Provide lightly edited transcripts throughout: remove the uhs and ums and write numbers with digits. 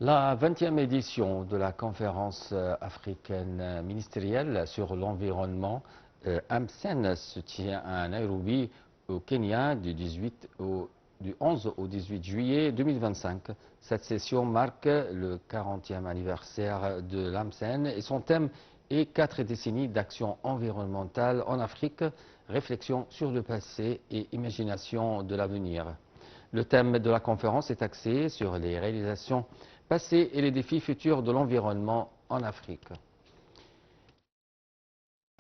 La 20e édition de la conférence africaine ministérielle sur l'environnement AMSEN se tient à Nairobi, au Kenya, du 11 au 18 juillet 2025. Cette session marque le 40e anniversaire de l'AMSEN et son thème est 4 décennies d'action environnementale en Afrique, réflexion sur le passé et imagination de l'avenir. Le thème de la conférence est axé sur les réalisations passées et les défis futurs de l'environnement en Afrique.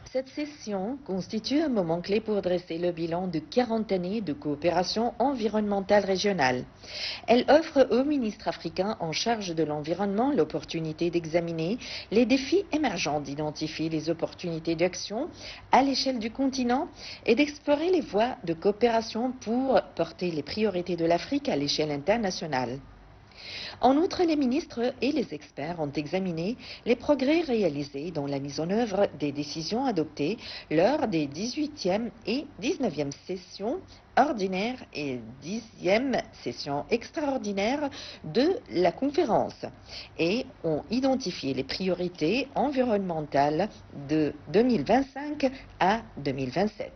Cette session constitue un moment clé pour dresser le bilan de 40 années de coopération environnementale régionale. Elle offre aux ministres africains en charge de l'environnement l'opportunité d'examiner les défis émergents, d'identifier les opportunités d'action à l'échelle du continent et d'explorer les voies de coopération pour porter les priorités de l'Afrique à l'échelle internationale. En outre, les ministres et les experts ont examiné les progrès réalisés dans la mise en œuvre des décisions adoptées lors des 18e et 19e sessions ordinaires et 10e session extraordinaire de la conférence et ont identifié les priorités environnementales de 2025 à 2027.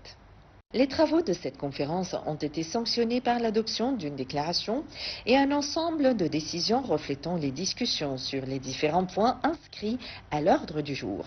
Les travaux de cette conférence ont été sanctionnés par l'adoption d'une déclaration et un ensemble de décisions reflétant les discussions sur les différents points inscrits à l'ordre du jour.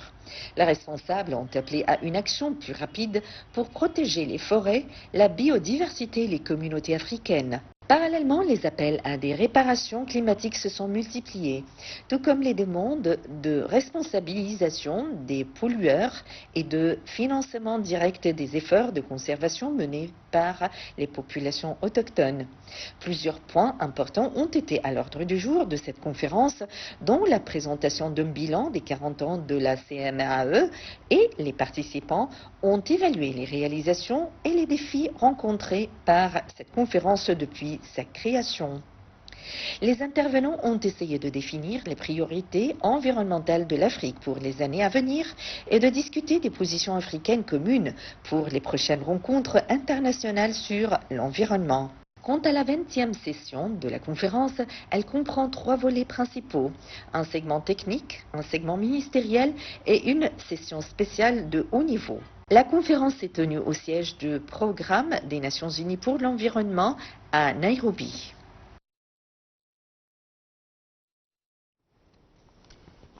Les responsables ont appelé à une action plus rapide pour protéger les forêts, la biodiversité et les communautés africaines. Parallèlement, les appels à des réparations climatiques se sont multipliés, tout comme les demandes de responsabilisation des pollueurs et de financement direct des efforts de conservation menés par les populations autochtones. Plusieurs points importants ont été à l'ordre du jour de cette conférence, dont la présentation d'un bilan des 40 ans de la CMAE, et les participants ont évalué les réalisations et les défis rencontrés par cette conférence depuis sa création. Les intervenants ont essayé de définir les priorités environnementales de l'Afrique pour les années à venir et de discuter des positions africaines communes pour les prochaines rencontres internationales sur l'environnement. Quant à la 20e session de la conférence, elle comprend 3 volets principaux, un segment technique, un segment ministériel et une session spéciale de haut niveau. La conférence s'est tenue au siège du Programme des Nations Unies pour l'environnement à Nairobi.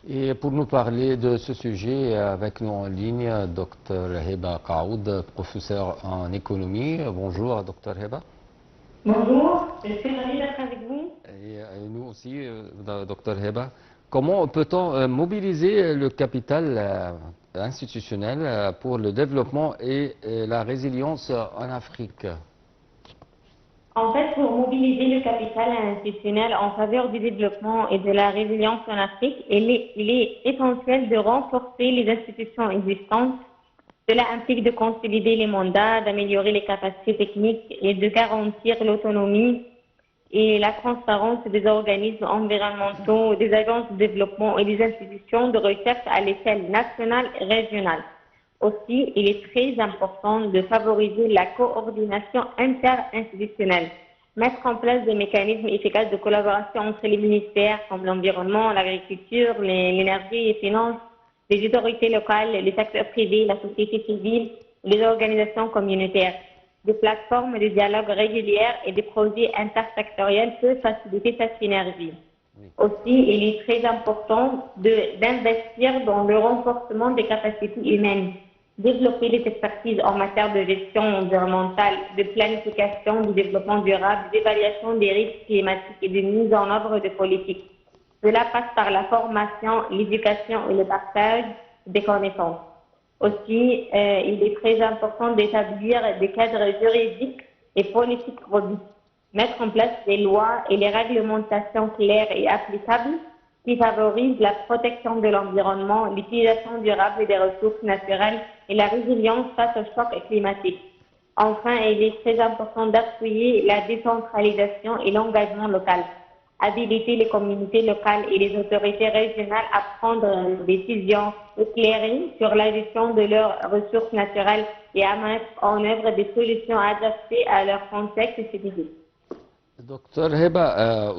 Et pour nous parler de ce sujet, avec nous en ligne, Dr Heba Kaoud, professeur en économie. Bonjour, Dr Heba. Bonjour, je suis ravie d'être avec vous. Et nous aussi, Dr Heba. Comment peut-on mobiliser le capital institutionnel pour le développement et la résilience en Afrique? En fait, pour mobiliser le capital institutionnel en faveur du développement et de la résilience en Afrique, il est essentiel de renforcer les institutions existantes. Cela implique de consolider les mandats, d'améliorer les capacités techniques et de garantir l'autonomie et la transparence des organismes environnementaux, des agences de développement et des institutions de recherche à l'échelle nationale et régionale. Aussi, il est très important de favoriser la coordination interinstitutionnelle, mettre en place des mécanismes efficaces de collaboration entre les ministères comme l'environnement, l'agriculture, l'énergie et les finances, les autorités locales, les secteurs privés, la société civile, les organisations communautaires. Des plateformes de dialogue régulières et des projets intersectoriels peuvent faciliter cette synergie. Aussi, il est très important d'investir dans le renforcement des capacités humaines, développer les expertises en matière de gestion environnementale, de planification du développement durable, d'évaluation des risques climatiques et de mise en œuvre de politiques. Cela passe par la formation, l'éducation et le partage des connaissances. Aussi, il est très important d'établir des cadres juridiques et politiques robustes, mettre en place des lois et des réglementations claires et applicables qui favorisent la protection de l'environnement, l'utilisation durable des ressources naturelles et la résilience face aux chocs climatiques. Enfin, il est très important d'appuyer la décentralisation et l'engagement local, habiliter les communautés locales et les autorités régionales à prendre des décisions éclairées sur la gestion de leurs ressources naturelles et à mettre en œuvre des solutions adaptées à leur contexte spécifique. Docteur Heba,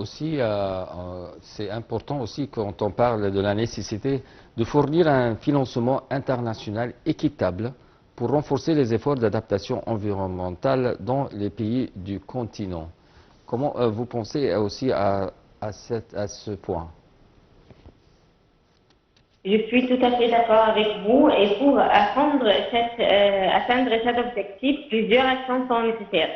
c'est important aussi quand on parle de la nécessité de fournir un financement international équitable pour renforcer les efforts d'adaptation environnementale dans les pays du continent. Comment vous pensez aussi à ce point? Je suis tout à fait d'accord avec vous et pour atteindre cet objectif, plusieurs actions sont nécessaires.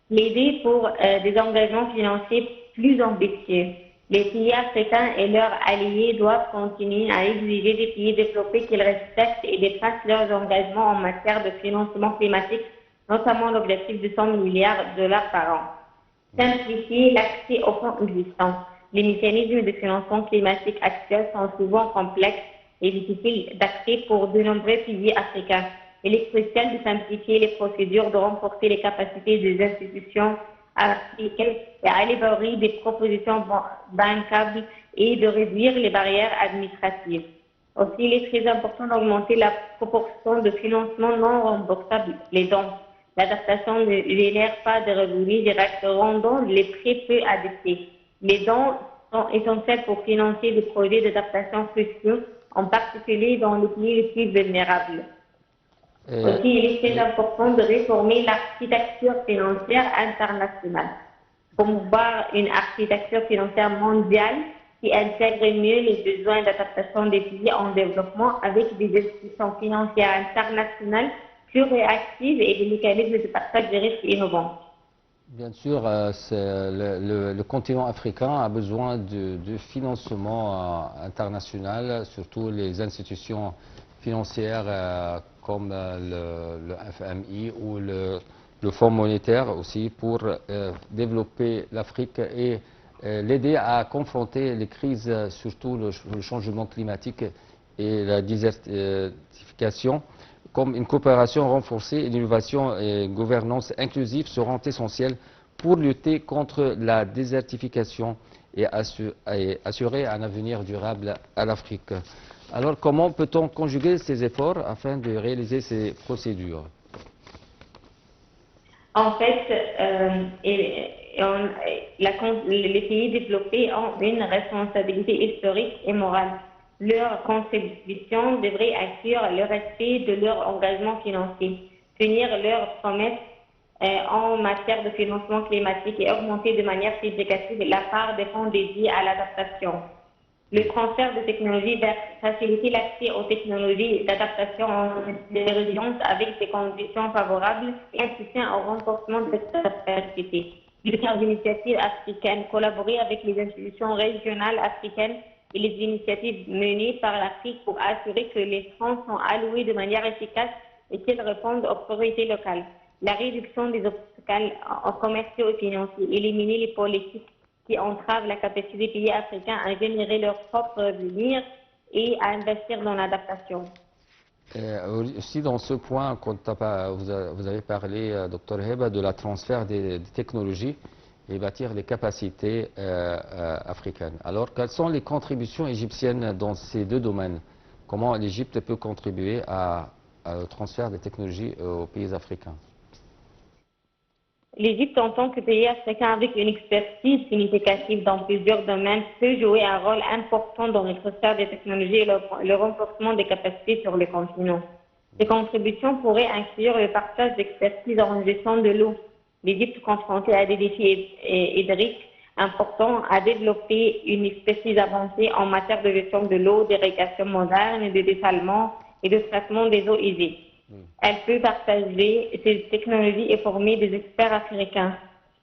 L'aider pour des engagements financiers plus ambitieux. Les pays africains et leurs alliés doivent continuer à exiger des pays développés qu'ils respectent et dépassent leurs engagements en matière de financement climatique, notamment l'objectif de 100 milliards de dollars par an. Simplifier l'accès aux fonds existants. Les mécanismes de financement climatique actuels sont souvent complexes et difficiles d'accès pour de nombreux pays africains. Il est crucial de simplifier les procédures, de renforcer les capacités des institutions africaines et à élaborer des propositions bancables et de réduire les barrières administratives. Aussi, il est très important d'augmenter la proportion de financement non remboursable, les dons. L'adaptation ne génère pas de revenus directs, rendant les prêts peu adaptés. Les dons sont essentiels pour financer des projets d'adaptation cruciaux, en particulier dans les pays les plus vulnérables. Aussi, il est très important de réformer l'architecture financière internationale, promouvoir une architecture financière mondiale qui intègre mieux les besoins d'adaptation des pays en développement avec des institutions financières internationales plus réactives et des mécanismes de partage de risques innovants. Bien sûr, le continent africain a besoin de financement international, surtout les institutions financières comme le FMI ou le Fonds monétaire aussi pour développer l'Afrique et l'aider à confronter les crises, surtout le changement climatique et la désertification. Comme une coopération renforcée, l'innovation et une gouvernance inclusive seront essentielles pour lutter contre la désertification et assurer un avenir durable à l'Afrique. Alors, comment peut-on conjuguer ces efforts afin de réaliser ces procédures? En fait, les pays développés ont une responsabilité historique et morale. Leur contribution devrait assurer le respect de leurs engagements financiers, tenir leurs promesses en matière de financement climatique et augmenter de manière significative la part des fonds dédiés à l'adaptation. Le transfert de technologies va faciliter l'accès aux technologies d'adaptation de résilience avec des conditions favorables et un soutien au renforcement de cette capacité. Plusieurs initiatives africaines, collaborer avec les institutions régionales africaines et les initiatives menées par l'Afrique pour assurer que les fonds sont alloués de manière efficace et qu'ils répondent aux priorités locales. La réduction des obstacles commerciaux et financiers, éliminer les politiques qui entravent la capacité des pays africains à générer leurs propres revenus et à investir dans l'adaptation. Aussi dans ce point, quand vous avez parlé, Dr Heba, de la transfert des technologies et bâtir les capacités africaines. Alors, quelles sont les contributions égyptiennes dans ces deux domaines? Comment l'Égypte peut contribuer au transfert des technologies aux pays africains? L'Égypte, en tant que pays africain avec une expertise significative dans plusieurs domaines, peut jouer un rôle important dans le transfert des technologies et le renforcement des capacités sur le continent. Ces contributions pourraient inclure le partage d'expertise en gestion de l'eau. L'Égypte, confrontée à des défis hydriques importants, a développé une expertise avancée en matière de gestion de l'eau, d'irrigation moderne, de dessalement et de traitement des eaux usées. Elle peut partager ces technologies et former des experts africains.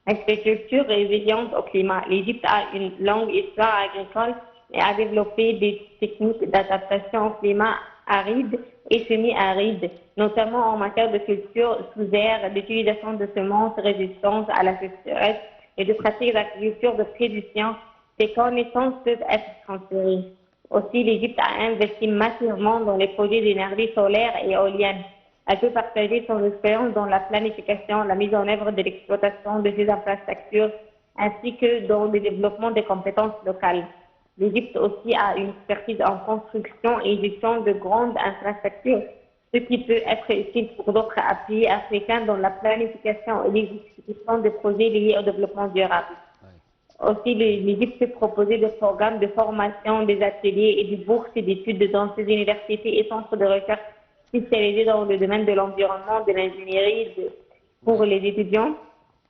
Agriculture résiliente au climat. L'Égypte a une longue histoire agricole et a développé des techniques d'adaptation au climat aride et semi-aride, notamment en matière de culture sous air, d'utilisation de semences résistantes à la sécheresse et de pratiques d'agriculture de précision. Ces connaissances peuvent être transférées. Aussi, l'Égypte a investi massivement dans les projets d'énergie solaire et éolienne. Elle peut partager son expérience dans la planification, la mise en œuvre de l'exploitation de ces infrastructures, ainsi que dans le développement des compétences locales. L'Égypte aussi a une expertise en construction et gestion de grandes infrastructures, ce qui peut être utile pour d'autres pays africains dans la planification et l'exécution de projets liés au développement durable. Aussi, l'Égypte peut proposer des programmes de formation, des ateliers et des bourses d'études dans ses universités et centres de recherche spécialisés dans le domaine de l'environnement, de l'ingénierie pour les étudiants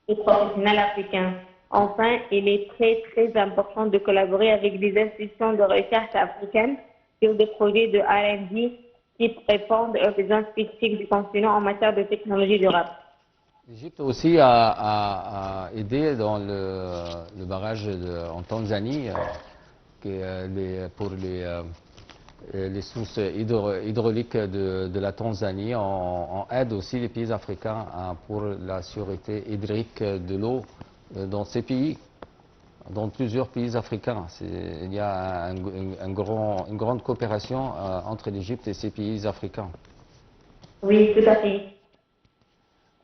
et professionnels africains. Enfin, il est très important de collaborer avec des institutions de recherche africaines sur des projets de R&D qui répondent aux besoins spécifiques du continent en matière de technologie durable. L'Égypte aussi a aidé dans le barrage en Tanzanie pour les sources hydrauliques de la Tanzanie. On aide aussi les pays africains pour la sûreté hydrique de l'eau dans ces pays, dans plusieurs pays africains. Il y a une grande coopération entre l'Égypte et ces pays africains. Oui, tout à fait.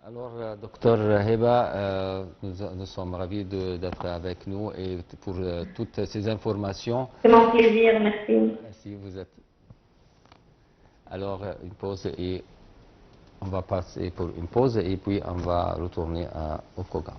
Alors, docteur Heba, nous sommes ravis d'être avec nous et pour toutes ces informations. C'est mon plaisir, merci. Merci, vous êtes. Alors, une pause et on va passer pour une pause et puis on va retourner au programme.